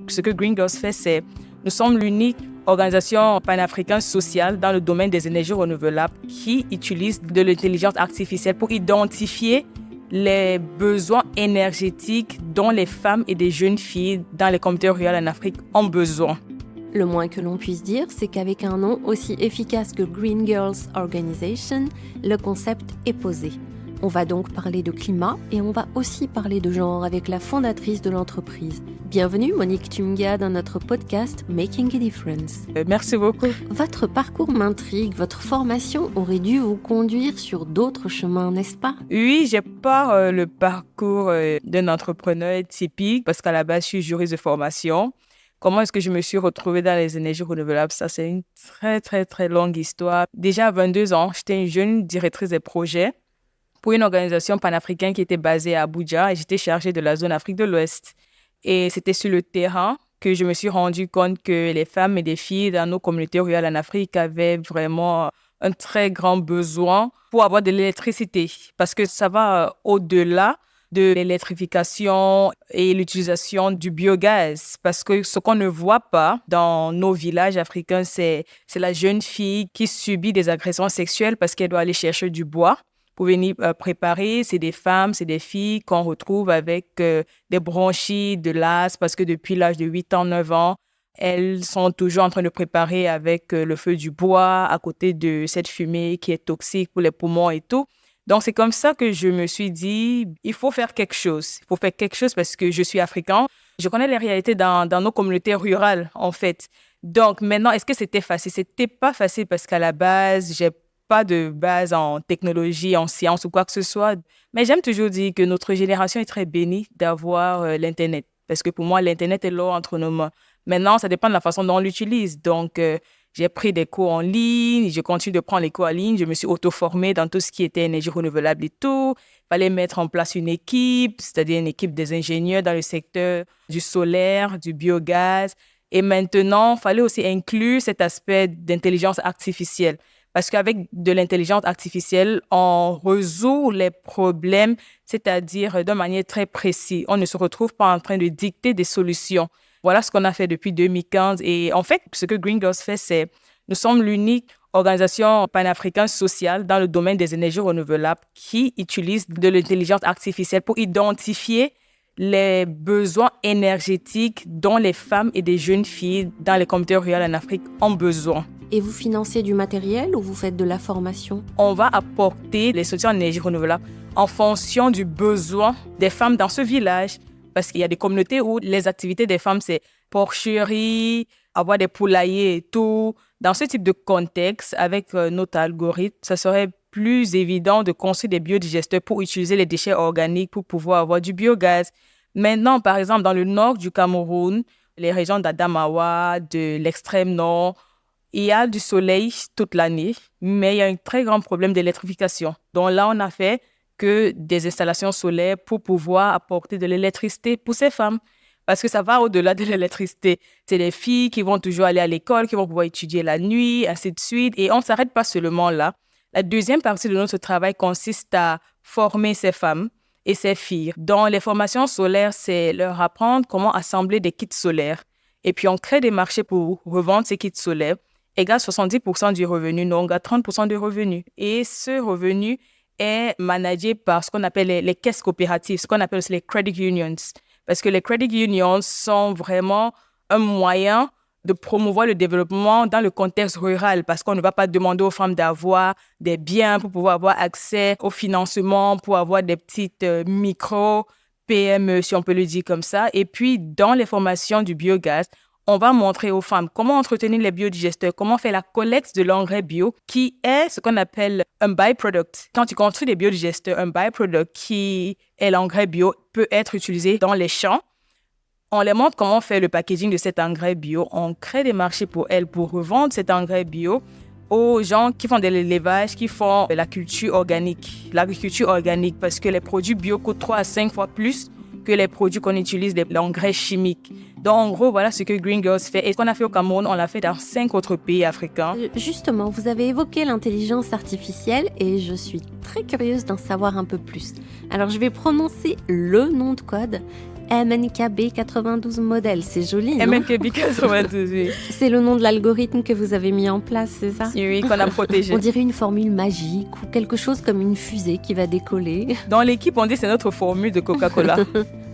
ce que Green Girls fait, c'est nous sommes l'unique organisation panafricaine sociale dans le domaine des énergies renouvelables qui utilise de l'intelligence artificielle pour identifier les besoins énergétiques dont les femmes et des jeunes filles dans les communautés rurales en Afrique ont besoin. Le moins que l'on puisse dire, c'est qu'avec un nom aussi efficace que Green Girls Organization, le concept est posé. On va donc parler de climat et on va aussi parler de genre avec la fondatrice de l'entreprise. Bienvenue Monique Tumga dans notre podcast Making a Difference. Merci beaucoup. Votre parcours m'intrigue, votre formation aurait dû vous conduire sur d'autres chemins, n'est-ce pas? Oui, j'ai pas le parcours d'un entrepreneur typique parce qu'à la base, je suis juriste de formation. Comment est-ce que je me suis retrouvée dans les énergies renouvelables? Ça, c'est une très longue histoire. Déjà à 22 ans, j'étais une jeune directrice des projets pour une organisation panafricaine qui était basée à Abuja et j'étais chargée de la zone Afrique de l'Ouest. Et c'était sur le terrain que je me suis rendu compte que les femmes et les filles dans nos communautés rurales en Afrique avaient vraiment un très grand besoin pour avoir de l'électricité parce que ça va au-delà de l'électrification et l'utilisation du biogaz. Parce que ce qu'on ne voit pas dans nos villages africains, c'est la jeune fille qui subit des agressions sexuelles parce qu'elle doit aller chercher du bois pour venir préparer. C'est des femmes, c'est des filles qu'on retrouve avec des bronchites, de l'asthme, parce que depuis l'âge de 8 ans, 9 ans, elles sont toujours en train de préparer avec le feu du bois à côté de cette fumée qui est toxique pour les poumons et tout. Donc, c'est comme ça que je me suis dit, il faut faire quelque chose. Il faut faire quelque chose parce que je suis africain. Je connais les réalités dans nos communautés rurales, en fait. Donc, maintenant, est-ce que c'était facile? C'était pas facile parce qu'à la base, j'ai pas de base en technologie, en sciences ou quoi que ce soit. Mais j'aime toujours dire que notre génération est très bénie d'avoir l'Internet. Parce que pour moi, l'Internet est l'or entre nos mains. Maintenant, ça dépend de la façon dont on l'utilise. Donc, j'ai pris des cours en ligne, je continue de prendre les cours en ligne, je me suis auto-formée dans tout ce qui était énergie renouvelable et tout. Il fallait mettre en place une équipe, c'est-à-dire une équipe des ingénieurs dans le secteur du solaire, du biogaz. Et maintenant, il fallait aussi inclure cet aspect d'intelligence artificielle. Parce qu'avec de l'intelligence artificielle, on résout les problèmes, c'est-à-dire de manière très précise. On ne se retrouve pas en train de dicter des solutions. Voilà ce qu'on a fait depuis 2015. Et en fait, ce que Green Girls fait, c'est nous sommes l'unique organisation panafricaine sociale dans le domaine des énergies renouvelables qui utilise de l'intelligence artificielle pour identifier les besoins énergétiques dont les femmes et des jeunes filles dans les communautés rurales en Afrique ont besoin. Et vous financez du matériel ou vous faites de la formation? On va apporter les solutions en énergie renouvelable en fonction du besoin des femmes dans ce village. Parce qu'il y a des communautés où les activités des femmes, c'est porcherie, avoir des poulaillers et tout. Dans ce type de contexte, avec notre algorithme, ça serait plus évident de construire des biodigesteurs pour utiliser les déchets organiques pour pouvoir avoir du biogaz. Maintenant, par exemple, dans le nord du Cameroun, les régions d'Adamawa, de l'extrême nord, il y a du soleil toute l'année, mais il y a un très grand problème d'électrification. Donc là, on a fait que des installations solaires pour pouvoir apporter de l'électricité pour ces femmes. Parce que ça va au-delà de l'électricité. C'est les filles qui vont toujours aller à l'école, qui vont pouvoir étudier la nuit, ainsi de suite. Et on ne s'arrête pas seulement là. La deuxième partie de notre travail consiste à former ces femmes et ces filles. Dans les formations solaires, c'est leur apprendre comment assembler des kits solaires. Et puis, on crée des marchés pour revendre ces kits solaires. Égale 70% du revenu, donc à 30% du revenu. Et ce revenu est managé par ce qu'on appelle les caisses coopératives, ce qu'on appelle aussi les credit unions. Parce que les credit unions sont vraiment un moyen de promouvoir le développement dans le contexte rural parce qu'on ne va pas demander aux femmes d'avoir des biens pour pouvoir avoir accès au financement, pour avoir des petites micro-PME, si on peut le dire comme ça. Et puis, dans les formations du biogaz, on va montrer aux femmes comment entretenir les biodigesteurs, comment faire la collecte de l'engrais bio, qui est ce qu'on appelle un byproduct. Quand tu construis des biodigesteurs, un byproduct qui est l'engrais bio peut être utilisé dans les champs. On les montre comment faire le packaging de cet engrais bio. On crée des marchés pour elles pour revendre cet engrais bio aux gens qui font de l'élevage, qui font de la culture organique, l'agriculture organique, parce que les produits bio coûtent 3 à 5 fois plus que les produits qu'on utilise, l'engrais chimique. Donc, en gros, voilà ce que Green Girls fait. Et ce qu'on a fait au Cameroun, on l'a fait dans 5 autres pays africains. Justement, vous avez évoqué l'intelligence artificielle et je suis très curieuse d'en savoir un peu plus. Alors, je vais prononcer le nom de code MNKB 92 modèle, c'est joli, non? MNKB 92, oui. C'est le nom de l'algorithme que vous avez mis en place, c'est ça? Oui, qu'on a protégé. On dirait une formule magique ou quelque chose comme une fusée qui va décoller. Dans l'équipe, on dit que c'est notre formule de Coca-Cola.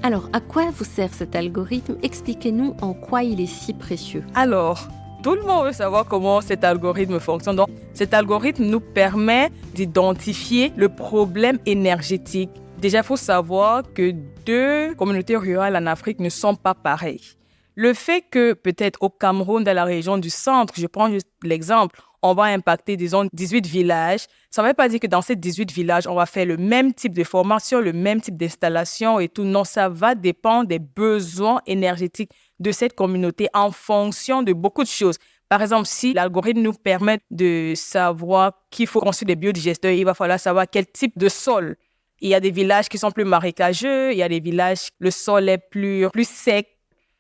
Alors, à quoi vous sert cet algorithme? Expliquez-nous en quoi il est si précieux. Alors, tout le monde veut savoir comment cet algorithme fonctionne. Donc, cet algorithme nous permet d'identifier le problème énergétique. Déjà, il faut savoir que 2 communautés rurales en Afrique ne sont pas pareilles. Le fait que peut-être au Cameroun, dans la région du centre, je prends juste l'exemple, on va impacter, disons, 18 villages. Ça ne veut pas dire que dans ces 18 villages, on va faire le même type de formation, le même type d'installation et tout. Non, ça va dépendre des besoins énergétiques de cette communauté en fonction de beaucoup de choses. Par exemple, si l'algorithme nous permet de savoir qu'il faut construire des biodigesteurs, il va falloir savoir quel type de sol. Il y a des villages qui sont plus marécageux, il y a des villages, le sol est plus sec.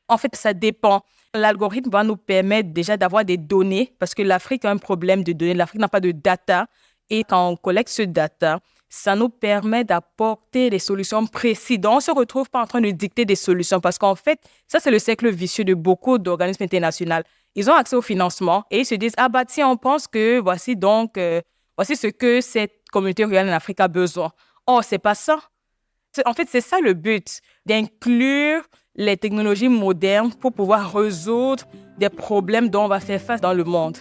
En fait, ça dépend. L'algorithme va nous permettre déjà d'avoir des données parce que l'Afrique a un problème de données. L'Afrique n'a pas de data. Et quand on collecte ce data, ça nous permet d'apporter des solutions précises. Donc, on ne se retrouve pas en train de dicter des solutions parce qu'en fait, ça, c'est le cercle vicieux de beaucoup d'organismes internationaux. Ils ont accès au financement et ils se disent « Ah bah tiens, on pense que voici ce que cette communauté rurale en Afrique a besoin. » Oh, c'est pas ça. En fait, c'est ça le but, d'inclure les technologies modernes pour pouvoir résoudre des problèmes dont on va faire face dans le monde.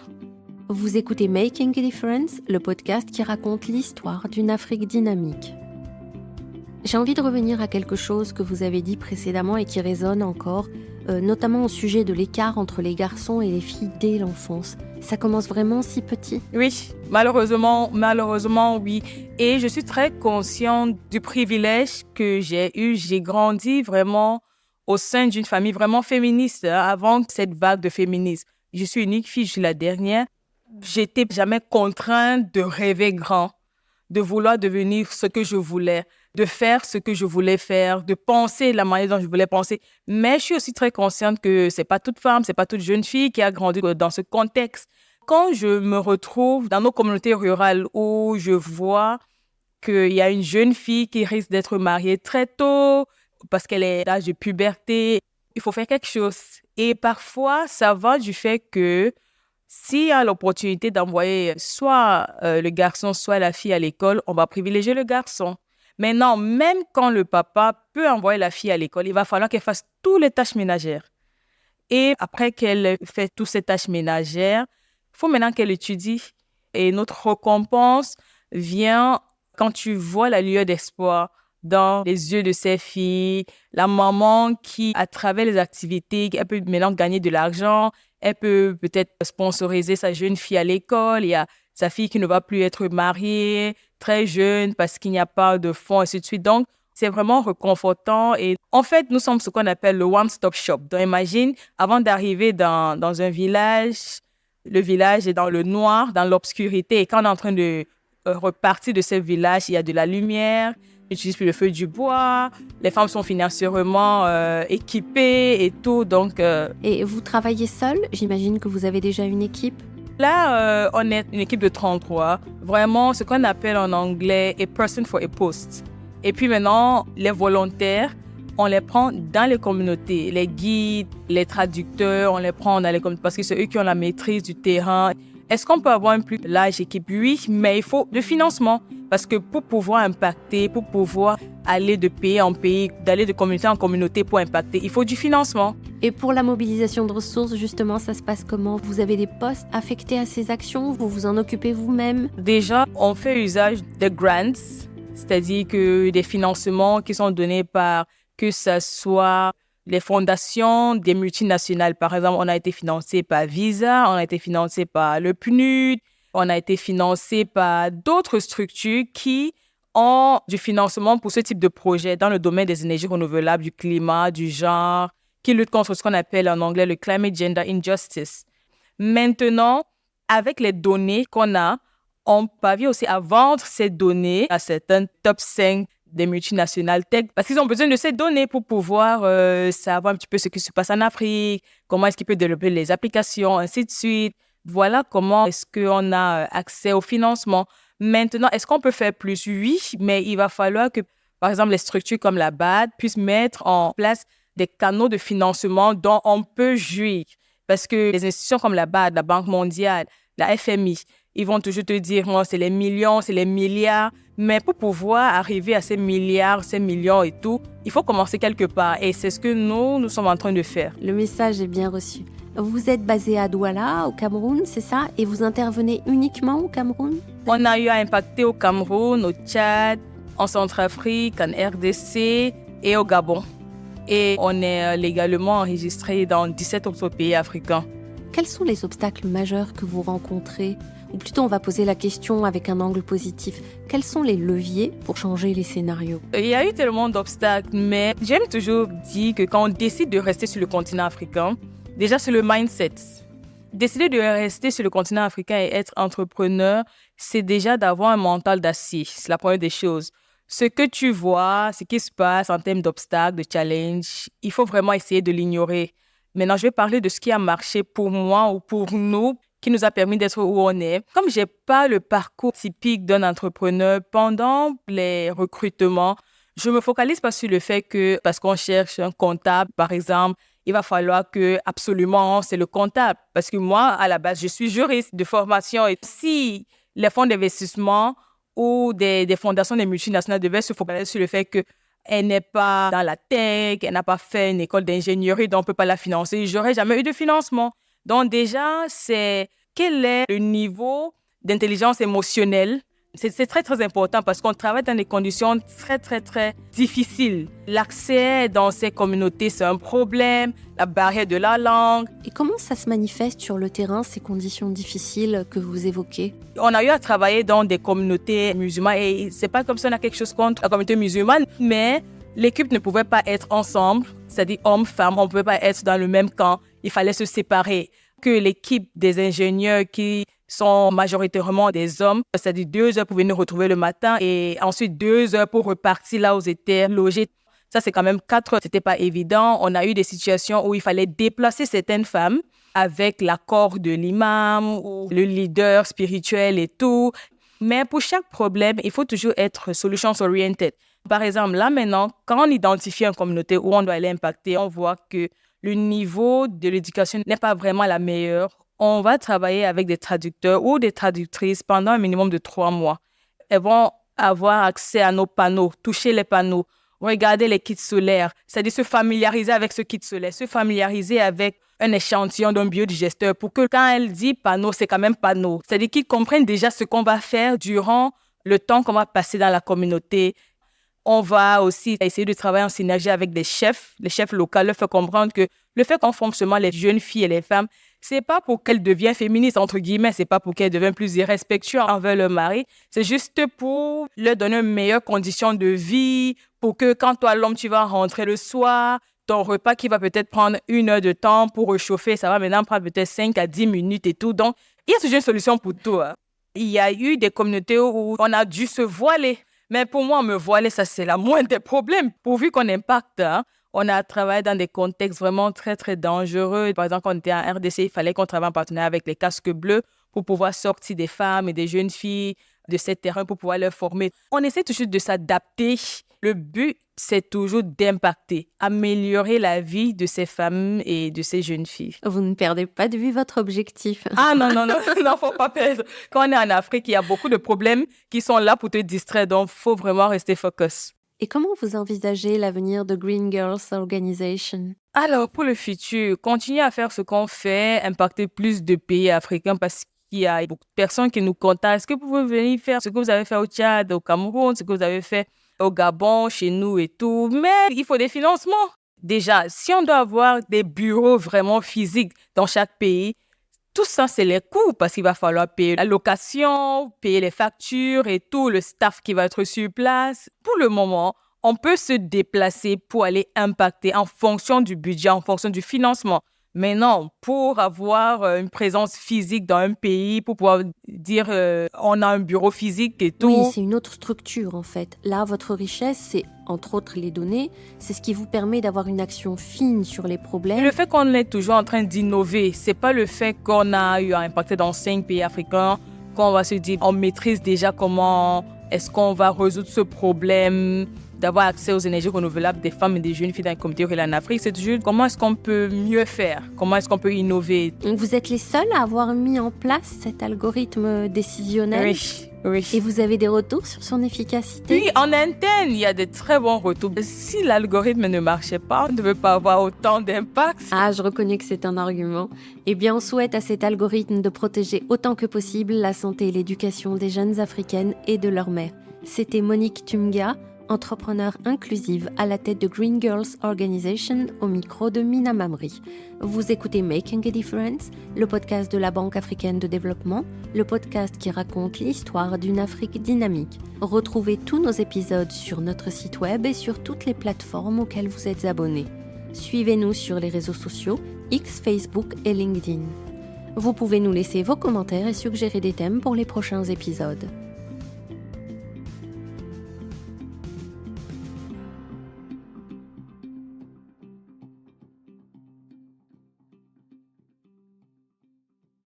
Vous écoutez Making a Difference, le podcast qui raconte l'histoire d'une Afrique dynamique. J'ai envie de revenir à quelque chose que vous avez dit précédemment et qui résonne encore, notamment au sujet de l'écart entre les garçons et les filles dès l'enfance. Ça commence vraiment si petit? Oui, malheureusement, oui. Et je suis très consciente du privilège que j'ai eu. J'ai grandi vraiment au sein d'une famille vraiment féministe, avant cette vague de féminisme. Je suis unique fille, je suis la dernière. J'étais jamais contrainte de rêver grand, de vouloir devenir ce que je voulais, de faire ce que je voulais faire, de penser la manière dont je voulais penser. Mais je suis aussi très consciente que c'est pas toute femme, c'est pas toute jeune fille qui a grandi dans ce contexte. Quand je me retrouve dans nos communautés rurales où je vois qu'il y a une jeune fille qui risque d'être mariée très tôt parce qu'elle est d'âge de puberté, il faut faire quelque chose. Et parfois, ça va du fait que s'il y a l'opportunité d'envoyer soit le garçon, soit la fille à l'école, on va privilégier le garçon. Maintenant, même quand le papa peut envoyer la fille à l'école, il va falloir qu'elle fasse toutes les tâches ménagères. Et après qu'elle fait toutes ces tâches ménagères, il faut maintenant qu'elle étudie. Et notre récompense vient quand tu vois la lueur d'espoir dans les yeux de ces filles, la maman qui, à travers les activités, elle peut maintenant gagner de l'argent, elle peut peut-être sponsoriser sa jeune fille à l'école, il y a sa fille qui ne va plus être mariée, très jeune, parce qu'il n'y a pas de fonds, et ainsi de suite. Donc, c'est vraiment réconfortant. Et en fait, nous sommes ce qu'on appelle le one-stop shop. Donc, imagine, avant d'arriver dans un village, le village est dans le noir, dans l'obscurité. Et quand on est en train de repartir de ce village, il y a de la lumière, on n'utilise plus le feu du bois, les femmes sont financièrement équipées et tout. Donc, Et vous travaillez seul? J'imagine que vous avez déjà une équipe. Là, on est une équipe de 33. Vraiment, ce qu'on appelle en anglais « a person for a post ». Et puis maintenant, les volontaires, on les prend dans les communautés. Les guides, les traducteurs, on les prend dans les communautés parce que c'est eux qui ont la maîtrise du terrain. Est-ce qu'on peut avoir une plus large équipe? Oui, mais il faut du financement. Parce que pour pouvoir impacter, pour pouvoir aller de pays en pays, d'aller de communauté en communauté pour impacter, il faut du financement. Et pour la mobilisation de ressources, justement, ça se passe comment? Vous avez des postes affectés à ces actions? Vous vous en occupez vous-même? Déjà, on fait usage des grants, c'est-à-dire que des financements qui sont donnés par, que ce soit les fondations des multinationales. Par exemple, on a été financé par Visa, on a été financé par le PNUD, on a été financé par d'autres structures qui ont du financement pour ce type de projet dans le domaine des énergies renouvelables, du climat, du genre, qui luttent contre ce qu'on appelle en anglais le Climate Gender Injustice. Maintenant, avec les données qu'on a, on parvient aussi à vendre ces données à certains top 5 des multinationales tech parce qu'ils ont besoin de ces données pour pouvoir savoir un petit peu ce qui se passe en Afrique, comment est-ce qu'ils peuvent développer les applications, ainsi de suite. Voilà comment est-ce qu'on a accès au financement. Maintenant, est-ce qu'on peut faire plus? Oui, mais il va falloir que par exemple les structures comme la BAD, puissent mettre en place des canaux de financement dont on peut jouir. Parce que les institutions comme la BAD, la Banque mondiale, la FMI, ils vont toujours te dire, oh, c'est les millions, c'est les milliards. Mais pour pouvoir arriver à ces milliards, ces millions et tout, il faut commencer quelque part. Et c'est ce que nous sommes en train de faire. Le message est bien reçu. Vous êtes basé à Douala, au Cameroun, c'est ça? Et vous intervenez uniquement au Cameroun? On a eu à impacter au Cameroun, au Tchad, en Centrafrique, en RDC et au Gabon. Et on est légalement enregistré dans 17 autres pays africains. Quels sont les obstacles majeurs que vous rencontrez? Ou plutôt, on va poser la question avec un angle positif. Quels sont les leviers pour changer les scénarios? Il y a eu tellement d'obstacles, mais j'aime toujours dire que quand on décide de rester sur le continent africain, déjà c'est le mindset. Décider de rester sur le continent africain et être entrepreneur, c'est déjà d'avoir un mental d'acier. C'est la première des choses. Ce que tu vois, ce qui se passe en termes d'obstacles, de challenges, il faut vraiment essayer de l'ignorer. Maintenant, je vais parler de ce qui a marché pour moi ou pour nous, qui nous a permis d'être où on est. Comme je n'ai pas le parcours typique d'un entrepreneur, pendant les recrutements, je me focalise pas sur le fait que, parce qu'on cherche un comptable, par exemple, il va falloir que, absolument, c'est le comptable. Parce que moi, à la base, je suis juriste de formation. Et si les fonds d'investissement ou des fondations des multinationales devaient se focaliser sur le fait qu'elle n'est pas dans la tech, elle n'a pas fait une école d'ingénierie, donc on ne peut pas la financer, j'aurais jamais eu de financement. Donc déjà, c'est quel est le niveau d'intelligence émotionnelle. C'est très, très important parce qu'on travaille dans des conditions très, très, très difficiles. L'accès dans ces communautés, c'est un problème, la barrière de la langue. Et comment ça se manifeste sur le terrain, ces conditions difficiles que vous évoquez? On a eu à travailler dans des communautés musulmanes et c'est pas comme si on a quelque chose contre la communauté musulmane, mais l'équipe ne pouvait pas être ensemble, c'est-à-dire hommes, femmes, on ne pouvait pas être dans le même camp, il fallait se séparer. Que l'équipe des ingénieurs qui sont majoritairement des hommes, c'est-à-dire 2 heures pour venir retrouver le matin et ensuite 2 heures pour repartir là où ils étaient logés. Ça, c'est quand même 4 heures. C'était pas évident. On a eu des situations où il fallait déplacer certaines femmes avec l'accord de l'imam ou le leader spirituel et tout. Mais pour chaque problème, il faut toujours être solutions-oriented. Par exemple, là maintenant, quand on identifie une communauté où on doit aller impacter, on voit que le niveau de l'éducation n'est pas vraiment la meilleure. On va travailler avec des traducteurs ou des traductrices pendant un minimum de 3 mois. Elles vont avoir accès à nos panneaux, toucher les panneaux, regarder les kits solaires, c'est-à-dire se familiariser avec ce kit solaire, se familiariser avec un échantillon d'un biodigesteur pour que quand elle dit panneau, c'est quand même panneau. C'est-à-dire qu'ils comprennent déjà ce qu'on va faire durant le temps qu'on va passer dans la communauté. On va aussi essayer de travailler en synergie avec les chefs locaux, leur faire comprendre que le fait qu'on forme seulement les jeunes filles et les femmes, c'est pas pour qu'elles deviennent féministes, entre guillemets, c'est pas pour qu'elles deviennent plus irrespectueuses envers leur mari, c'est juste pour leur donner une meilleure condition de vie, pour que quand toi, l'homme, tu vas rentrer le soir, ton repas qui va peut-être prendre 1 heure de temps pour réchauffer, ça va maintenant prendre peut-être 5 à 10 minutes et tout. Donc, il y a toujours une solution pour tout. Il y a eu des communautés où on a dû se voiler. Mais pour moi, me voiler, ça, c'est la moindre des problèmes. Pourvu qu'on impacte, on a travaillé dans des contextes vraiment très, très dangereux. Par exemple, quand on était en RDC, il fallait qu'on travaille en partenariat avec les casques bleus pour pouvoir sortir des femmes et des jeunes filles de ces terrains pour pouvoir leur former. On essaie toujours de s'adapter. Le but, c'est toujours d'impacter, améliorer la vie de ces femmes et de ces jeunes filles. Vous ne perdez pas de vue votre objectif. Ah non, faut pas perdre. Quand on est en Afrique, il y a beaucoup de problèmes qui sont là pour te distraire, donc faut vraiment rester focus. Et comment vous envisagez l'avenir de Green Girls Organization? Alors, pour le futur, continuer à faire ce qu'on fait, impacter plus de pays africains parce qu'il y a beaucoup de personnes qui nous contactent. Est-ce que vous pouvez venir faire ce que vous avez fait au Tchad, au Cameroun, ce que vous avez fait au Gabon, chez nous et tout? Mais il faut des financements. Déjà, si on doit avoir des bureaux vraiment physiques dans chaque pays, tout ça, c'est les coûts parce qu'il va falloir payer la location, payer les factures et tout, le staff qui va être sur place. Pour le moment, on peut se déplacer pour aller impacter en fonction du budget, en fonction du financement. Mais non, pour avoir une présence physique dans un pays, pour pouvoir dire on a un bureau physique et tout. Oui, c'est une autre structure en fait. Là, votre richesse, c'est entre autres les données. C'est ce qui vous permet d'avoir une action fine sur les problèmes. Et le fait qu'on est toujours en train d'innover, c'est pas le fait qu'on a eu à impacter dans 5 pays africains, qu'on va se dire on maîtrise déjà comment est-ce qu'on va résoudre ce problème. d'avoir accès aux énergies renouvelables des femmes et des jeunes filles dans les communautés rurales en Afrique, c'est toujours comment est-ce qu'on peut mieux faire, comment est-ce qu'on peut innover. Donc vous êtes les seuls à avoir mis en place cet algorithme décisionnel. Oui. Et vous avez des retours sur son efficacité? Oui, en interne, il y a de très bons retours. Si l'algorithme ne marchait pas, on ne devait pas avoir autant d'impact. Ah, je reconnais que c'est un argument. Eh bien, on souhaite à cet algorithme de protéger autant que possible la santé et l'éducation des jeunes africaines et de leurs mères. C'était Monique Tumga, entrepreneure inclusive à la tête de Green Girls Organization, au micro de Mina Mamri. Vous écoutez Making a Difference, le podcast de la Banque africaine de développement, le podcast qui raconte l'histoire d'une Afrique dynamique. Retrouvez tous nos épisodes sur notre site web et sur toutes les plateformes auxquelles vous êtes abonnés. Suivez-nous sur les réseaux sociaux, X, Facebook et LinkedIn. Vous pouvez nous laisser vos commentaires et suggérer des thèmes pour les prochains épisodes.